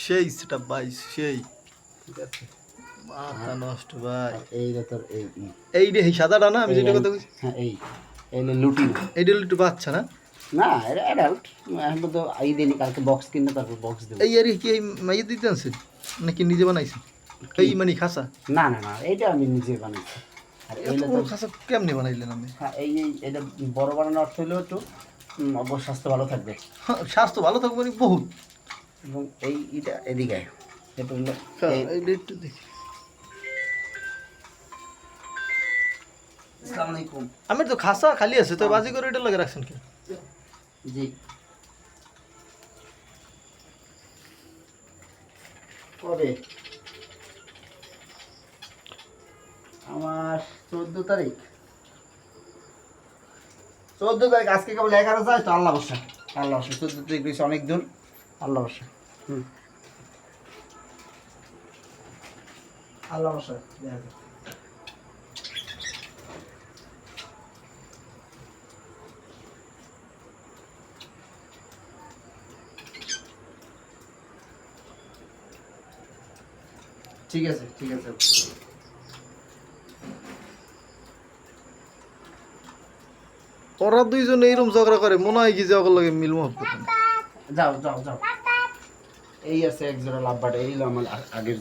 সেই সেটা ভাই সেই ঠিক আছে। মাথা নষ্ট ভাই। আর এইটা তোর এই রে এই সাদাটা না আমি যেটা কথা কইছি হ্যাঁ এই হলো লুটিনো। এইটা হলো একটু বাচ্চা না? না এটা অ্যাডাল্ট। এখন তো এই দিনই কালকে বক্স কিনলে তারপর বক্স দেবো। এই আর কি এই মাইয়ে দিতে আনছেন নাকি নিজে বানাইছেন? কি? এই মানে খাসা? না না না এটা আমি নিজে বানাইছি। আর এত এইটা বড় তো খাসা কেমনে বানাইলেন আপনি? হ্যাঁ এই এটা বড় বানানোর অর্থ হলো একটু অবশ্য স্বাস্থ্য ভালো থাকবে হ্যাঁ, স্বাস্থ্য ভালো থাকবে মানে বহুত। এবং এইটা এদিকে আয়। এটা হলো এইটা একটু দেখি। আসসালামু আলাইকুম। আমার তো খাসা খালি আছে তো বাজি করে এটা লাগে রাখছেন কি? জি কবে? আমার 14 তারিখ। 14 তারিখ আজকে কেবল 11 যায় তো আল্লাহ বর্ষা। আল্লাহ বর্ষা 14 তারিখ বেশি অনেক দূর। আল্লাহ বর্ষা। আল্লাহ বর্ষা দেখা যাক। ঠিক আছে ঠিক আছে। ওরা দুইজন এইরকম ঝগড়া করে মনে হয় কি যে ওগুলো লাগে মিল মহব্বত। যাও যাও যাও। এই আছে এক জোড়া লাভবাট এই হলো আমার আগের